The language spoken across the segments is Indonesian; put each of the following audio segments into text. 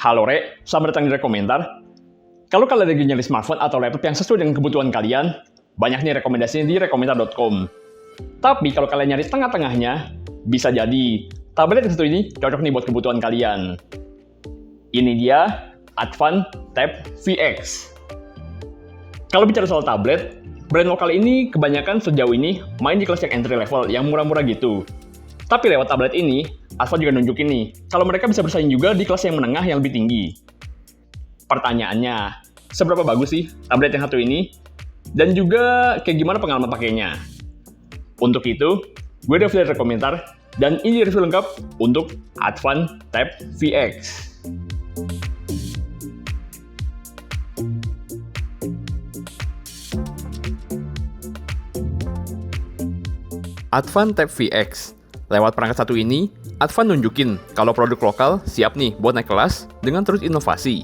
Halo Re, selamat datang di Rekomentar. Kalau kalian lagi nyari smartphone atau laptop yang sesuai dengan kebutuhan kalian, banyak nih rekomendasinya di rekomentar.com. Tapi kalau kalian nyari tengah-tengahnya, bisa jadi tablet yang satu ini cocok nih buat kebutuhan kalian. Ini dia Advan Tab VX. Kalau bicara soal tablet, brand lokal ini kebanyakan sejauh ini main di kelas yang entry level, yang murah-murah gitu. Tapi lewat tablet ini, Advan juga nunjukin nih, kalau mereka bisa bersaing juga di kelas yang menengah yang lebih tinggi. Pertanyaannya, seberapa bagus sih tablet yang satu ini? Dan juga kayak gimana pengalaman pakainya? Untuk itu, gue udah lihat rekomentar, dan ini review lengkap untuk Advan Tab VX. Advan Tab VX. Lewat perangkat satu ini, Advan nunjukin kalau produk lokal siap nih buat naik kelas dengan terus inovasi.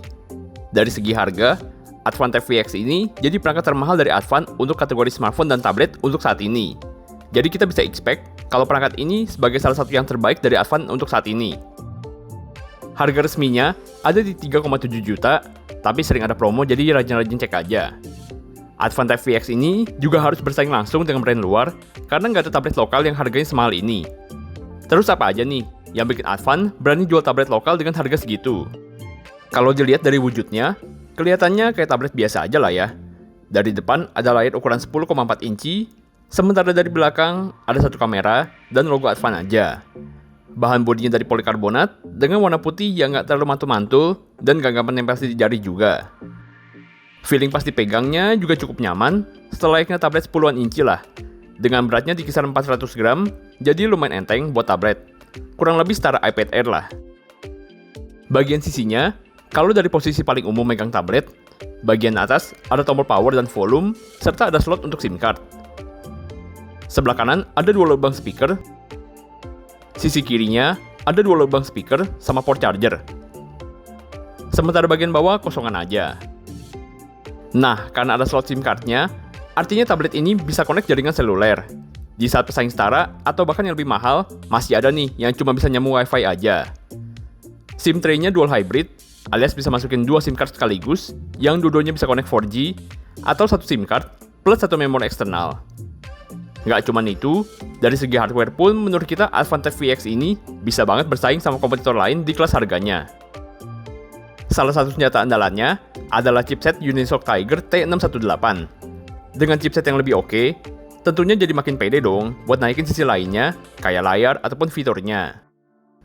Dari segi harga, Advan Tab VX ini jadi perangkat termahal dari Advan untuk kategori smartphone dan tablet untuk saat ini. Jadi kita bisa expect kalau perangkat ini sebagai salah satu yang terbaik dari Advan untuk saat ini. Harga resminya ada di 3,7 juta, tapi sering ada promo jadi rajin-rajin cek aja. Advan Tab VX ini juga harus bersaing langsung dengan brand luar karena nggak ada tablet lokal yang harganya semahal ini. Terus apa aja nih yang bikin Advan berani jual tablet lokal dengan harga segitu? Kalau dilihat dari wujudnya, kelihatannya kayak tablet biasa aja lah ya. Dari depan ada layar ukuran 10,4 inci, sementara dari belakang ada satu kamera dan logo Advan aja. Bahan bodinya dari polikarbonat dengan warna putih yang nggak terlalu mantul-mantul dan gak gampang nempel di jari juga. Feeling pas dipegangnya juga cukup nyaman, selayaknya tablet 10-an inci lah. Dengan beratnya di kisaran 400 gram, jadi lumayan enteng buat tablet. Kurang lebih setara iPad Air lah. Bagian sisinya, kalau dari posisi paling umum megang tablet, bagian atas ada tombol power dan volume, serta ada slot untuk SIM card. Sebelah kanan ada dua lubang speaker. Sisi kirinya ada dua lubang speaker sama port charger. Sementara bagian bawah kosongan aja. Nah, karena ada slot SIM card-nya, artinya tablet ini bisa connect jaringan seluler. Di saat pesaing setara atau bahkan yang lebih mahal, masih ada nih yang cuma bisa nyambung WiFi aja. SIM tray-nya dual hybrid, alias bisa masukin dua SIM card sekaligus, yang dua-duanya bisa connect 4G, atau satu SIM card plus satu memori eksternal. Nggak cuma itu, dari segi hardware pun menurut kita Advan Tab VX ini bisa banget bersaing sama kompetitor lain di kelas harganya. Salah satu senjata andalannya adalah chipset Unisoc Tiger T618. Dengan chipset yang lebih oke, tentunya jadi makin pede dong buat naikin sisi lainnya, kayak layar ataupun fiturnya.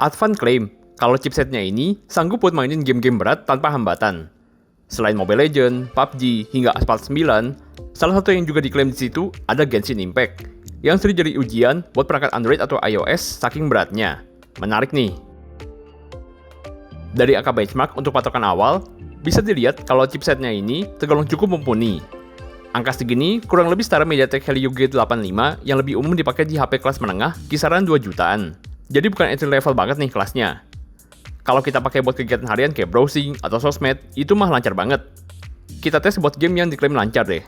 Advan klaim kalau chipsetnya ini sanggup buat mainin game-game berat tanpa hambatan. Selain Mobile Legends, PUBG, hingga Asphalt 9, salah satu yang juga diklaim di situ ada Genshin Impact, yang sering jadi ujian buat perangkat Android atau iOS saking beratnya. Menarik nih. Dari angka benchmark untuk patokan awal, bisa dilihat kalau chipsetnya ini tergolong cukup mumpuni. Angka segini kurang lebih setara MediaTek Helio G85 yang lebih umum dipakai di HP kelas menengah kisaran 2 jutaan. Jadi bukan entry level banget nih kelasnya. Kalau kita pakai buat kegiatan harian kayak browsing atau sosmed, itu mah lancar banget. Kita tes buat game yang diklaim lancar deh.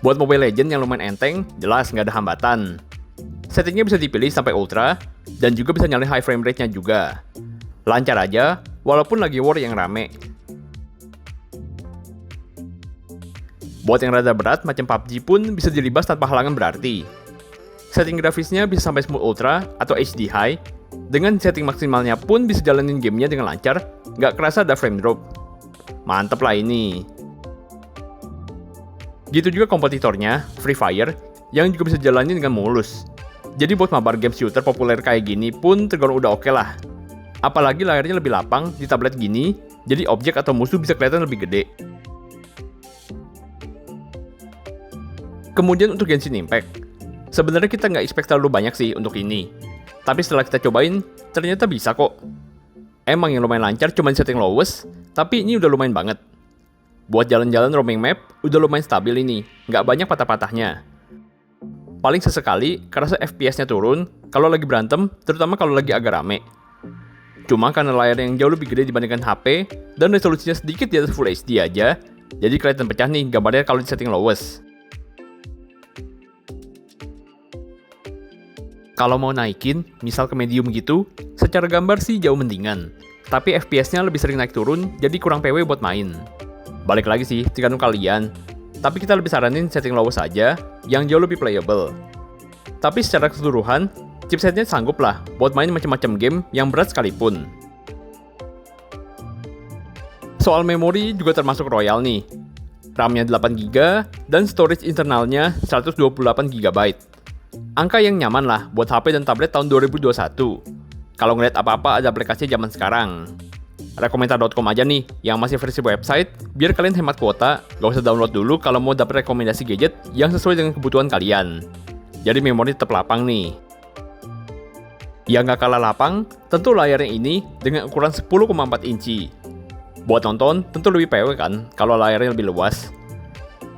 Buat Mobile Legends yang lumayan enteng, jelas nggak ada hambatan. Settingnya bisa dipilih sampai ultra, dan juga bisa nyalain high frame rate-nya juga. Lancar aja, walaupun lagi war yang rame. Buat yang rada berat macam PUBG pun bisa dilibas tanpa halangan berarti. Setting grafisnya bisa sampai Smooth Ultra atau HD High. Dengan setting maksimalnya pun bisa jalanin gamenya dengan lancar, nggak kerasa ada frame drop. Mantep lah ini. Gitu juga kompetitornya, Free Fire, yang juga bisa jalanin dengan mulus. Jadi buat mabar game shooter populer kayak gini pun tergolong udah oke lah. Apalagi layarnya lebih lapang di tablet gini, jadi objek atau musuh bisa kelihatan lebih gede. Kemudian untuk Genshin Impact, sebenarnya kita nggak expect terlalu banyak sih untuk ini. Tapi setelah kita cobain, ternyata bisa kok. Emang yang lumayan lancar cuma di setting lowest, tapi ini udah lumayan banget. Buat jalan-jalan roaming map, udah lumayan stabil ini, nggak banyak patah-patahnya. Paling sesekali, kerasa FPS-nya turun kalau lagi berantem, terutama kalau lagi agak rame. Cuma karena layar yang jauh lebih gede dibandingkan HP, dan resolusinya sedikit di atas Full HD aja, jadi kelihatan pecah nih gambarnya kalau di setting lowest. Kalau mau naikin, misal ke medium gitu, secara gambar sih jauh mendingan. tapi FPS-nya lebih sering naik turun, jadi kurang PW buat main. Balik lagi sih, tergantung kalian. Tapi kita lebih saranin setting low saja, yang jauh lebih playable. Tapi secara keseluruhan, chipsetnya sanggup lah buat main macam-macam game yang berat sekalipun. Soal memori juga termasuk royal nih. RAM-nya 8GB dan storage internalnya 128GB. Angka yang nyaman lah buat HP dan tablet tahun 2021. Kalau ngeliat apa-apa ada aplikasi zaman sekarang. Rekomentar.com aja nih, yang masih versi website, biar kalian hemat kuota, gak usah download dulu kalau mau dapet rekomendasi gadget yang sesuai dengan kebutuhan kalian. Jadi memori tetap lapang nih. Yang gak kalah lapang, tentu layarnya ini dengan ukuran 10,4 inci. Buat nonton, tentu lebih PW kan, kalau layarnya lebih luas.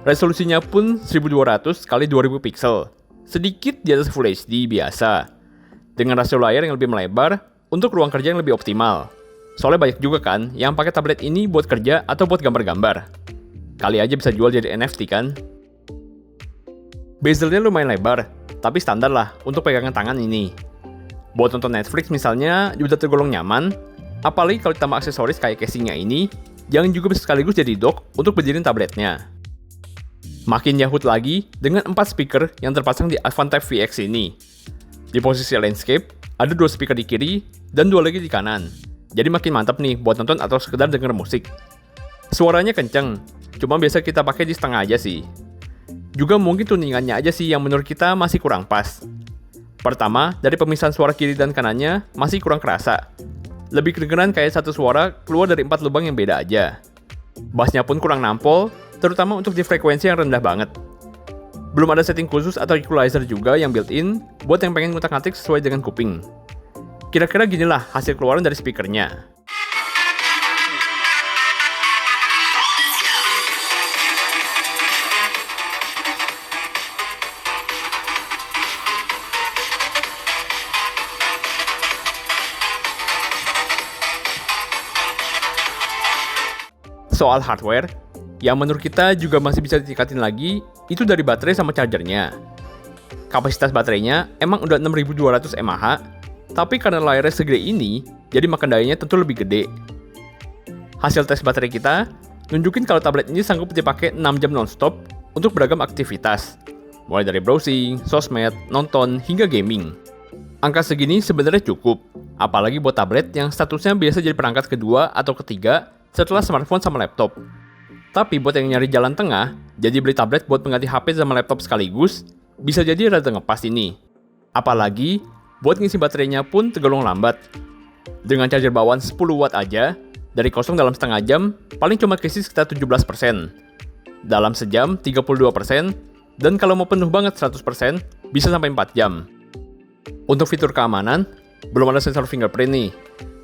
Resolusinya pun 1200 x 2000 pixel, sedikit di atas Full HD biasa. Dengan rasio layar yang lebih melebar, untuk ruang kerja yang lebih optimal. Soalnya banyak juga kan yang pakai tablet ini buat kerja atau buat gambar-gambar. Kali aja bisa jual jadi NFT kan? Bezelnya lumayan lebar, tapi standar lah untuk pegangan tangan ini. Buat nonton Netflix misalnya juga tergolong nyaman, apalagi kalau ditambah aksesoris kayak casingnya ini, yang juga bisa sekaligus jadi dock untuk berdiriin tabletnya. Makin yahut lagi dengan 4 speaker yang terpasang di Advan Tab VX ini. Di posisi landscape, ada 2 speaker di kiri dan 2 lagi di kanan. Jadi makin mantap nih buat nonton atau sekedar denger musik. Suaranya kenceng, cuma biasa kita pakai di setengah aja sih. Juga mungkin tuningannya aja sih yang menurut kita masih kurang pas. Pertama, dari pemisahan suara kiri dan kanannya masih kurang kerasa. Lebih kedengeran kayak satu suara keluar dari 4 lubang yang beda aja. Bassnya pun kurang nampol, terutama untuk di frekuensi yang rendah banget. Belum ada setting khusus atau equalizer juga yang built-in buat yang pengen ngutak-ngatik sesuai dengan kuping. Kira-kira ginilah hasil keluaran dari speakernya. Soal hardware, yang menurut kita juga masih bisa ditingkatin lagi, itu dari baterai sama chargernya. Kapasitas baterainya emang udah 6200 mAh, tapi karena layarnya segede ini, jadi makan dayanya tentu lebih gede. Hasil tes baterai kita nunjukin kalau tablet ini sanggup dipakai 6 jam nonstop untuk beragam aktivitas, mulai dari browsing, sosmed, nonton, hingga gaming. Angka segini sebenarnya cukup, apalagi buat tablet yang statusnya biasa jadi perangkat kedua atau ketiga setelah smartphone sama laptop. Tapi buat yang nyari jalan tengah, jadi beli tablet buat pengganti HP sama laptop sekaligus, bisa jadi rada ngepas ini. Apalagi, buat ngisi baterainya pun tergolong lambat. Dengan charger bawaan 10 watt aja, dari kosong dalam setengah jam, paling cuma keisi sekitar 17%. Dalam sejam, 32%, dan kalau mau penuh banget 100%, bisa sampai 4 jam. Untuk fitur keamanan, belum ada sensor fingerprint nih.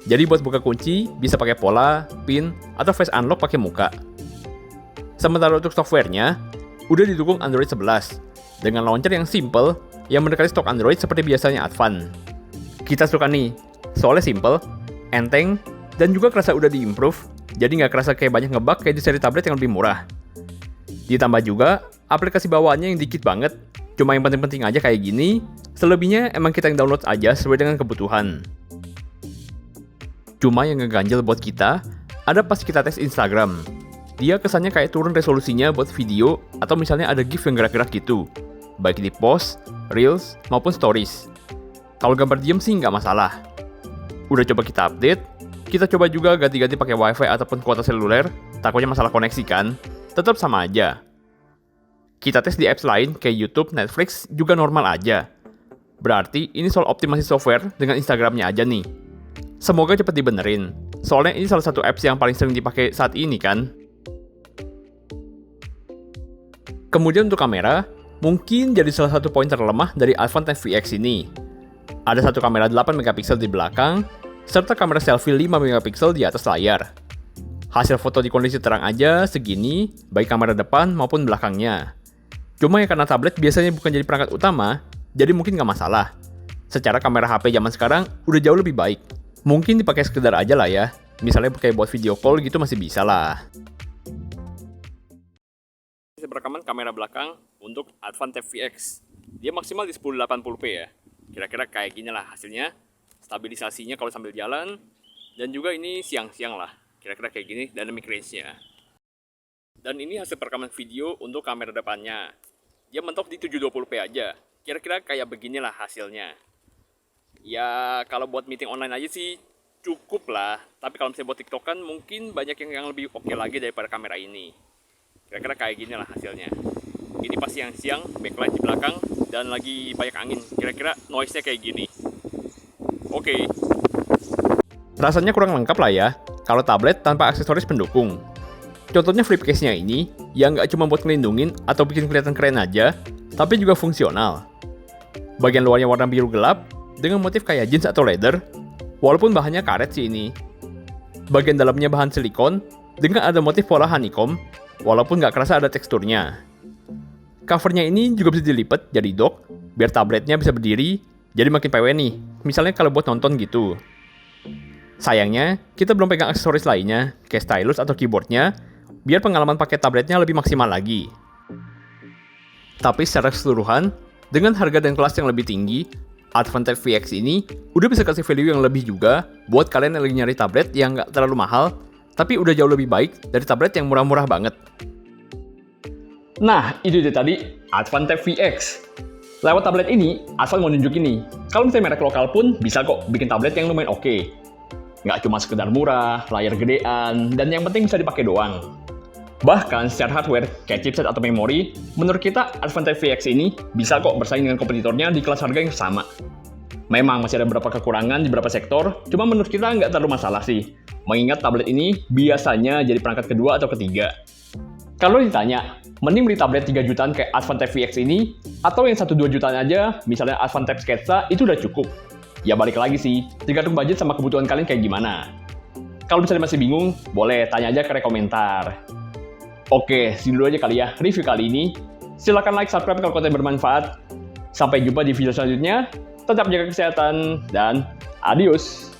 Jadi buat buka kunci, bisa pakai pola, pin, atau face unlock pakai muka. Sementara untuk softwarenya, udah didukung Android 11, dengan launcher yang simple, yang mendekati stok Android seperti biasanya Advan. Kita suka nih, soalnya simple, enteng, dan juga kerasa udah di-improve, jadi nggak kerasa kayak banyak ngebug kayak di seri tablet yang lebih murah. Ditambah juga, aplikasi bawaannya yang dikit banget, cuma yang penting-penting aja kayak gini, selebihnya emang kita yang download aja sesuai dengan kebutuhan. Cuma yang ngeganjel buat kita, ada pas kita tes Instagram. Dia kesannya kayak turun resolusinya buat video, atau misalnya ada GIF yang gerak-gerak gitu. Baik di post, reels, maupun stories. Kalau gambar diem sih nggak masalah. Udah coba kita update, kita coba juga ganti-ganti pakai wifi ataupun kuota seluler, takutnya masalah koneksi kan, tetap sama aja. Kita tes di apps lain kayak YouTube, Netflix juga normal aja. Berarti ini soal optimasi software dengan Instagramnya aja nih. Semoga cepat dibenerin, soalnya ini salah satu apps yang paling sering dipakai saat ini kan. Kemudian untuk kamera, mungkin jadi salah satu poin terlemah dari Advan Tab VX ini. Ada satu kamera 8 megapiksel di belakang, serta kamera selfie 5 megapiksel di atas layar. Hasil foto di kondisi terang aja segini, baik kamera depan maupun belakangnya. Cuma ya karena tablet biasanya bukan jadi perangkat utama, jadi mungkin nggak masalah. Secara kamera HP zaman sekarang udah jauh lebih baik. Mungkin dipakai sekedar aja lah ya, misalnya pakai buat video call gitu masih bisa lah. Rekaman kamera belakang untuk Advan Tab VX. Dia maksimal di 1080p ya. Kira-kira kayak gini lah hasilnya. Stabilisasinya kalau sambil jalan, Dan juga ini siang-siang lah, kira-kira kayak gini dynamic range-nya. Dan ini hasil perekaman video untuk kamera depannya. Dia mentok di 720p aja. Kira-kira kayak beginilah hasilnya. Ya kalau buat meeting online aja sih cukup lah. Tapi kalau misalnya buat TikTok kan mungkin banyak yang lebih oke lagi daripada kamera ini. Kira-kira kayak gini lah hasilnya. Ini pas siang-siang, backlight di belakang, dan lagi banyak angin. Kira-kira noise-nya kayak gini. Oke. Rasanya kurang lengkap lah ya, kalau tablet tanpa aksesoris pendukung. Contohnya flip case-nya ini, yang nggak cuma buat ngelindungin atau bikin kelihatan keren aja, tapi juga fungsional. Bagian luarnya warna biru gelap, dengan motif kayak jeans atau leather, walaupun bahannya karet sih ini. Bagian dalamnya bahan silikon, dengan ada motif pola honeycomb, walaupun nggak kerasa ada teksturnya. Covernya ini juga bisa dilipat jadi dock, biar tabletnya bisa berdiri, jadi makin PW nih, misalnya kalau buat nonton gitu. Sayangnya, kita belum pegang aksesoris lainnya, kayak stylus atau keyboardnya, biar pengalaman pakai tabletnya lebih maksimal lagi. Tapi secara keseluruhan, dengan harga dan kelas yang lebih tinggi, Advan Tab VX ini udah bisa kasih value yang lebih juga buat kalian yang lagi nyari tablet yang nggak terlalu mahal, tapi udah jauh lebih baik dari tablet yang murah-murah banget. Nah, itu dia tadi Advan Tab VX. Lewat tablet ini, Advan mau nunjukin nih, kalau misalnya merek lokal pun bisa kok bikin tablet yang lumayan oke. Nggak cuma sekedar murah, layar gedean, dan yang penting bisa dipakai doang. Bahkan secara hardware, kayak chipset atau memori, menurut kita Advan Tab VX ini bisa kok bersaing dengan kompetitornya di kelas harga yang sama. Memang masih ada beberapa kekurangan di beberapa sektor, cuma menurut kita nggak terlalu masalah sih. Mengingat tablet ini biasanya jadi perangkat kedua atau ketiga. Kalau ditanya, mending beli tablet 3 jutaan kayak Advan Tab VX ini, atau yang 1-2 jutaan aja, misalnya Advan Tab Sketsa, itu udah cukup. Ya balik lagi sih, tergantung budget sama kebutuhan kalian kayak gimana. Kalau misalnya masih bingung, boleh tanya aja ke komentar. Oke, segitu dulu aja kali ya review kali ini. Silahkan like, subscribe kalau konten bermanfaat. Sampai jumpa di video selanjutnya. Tetap jaga kesehatan, dan adios!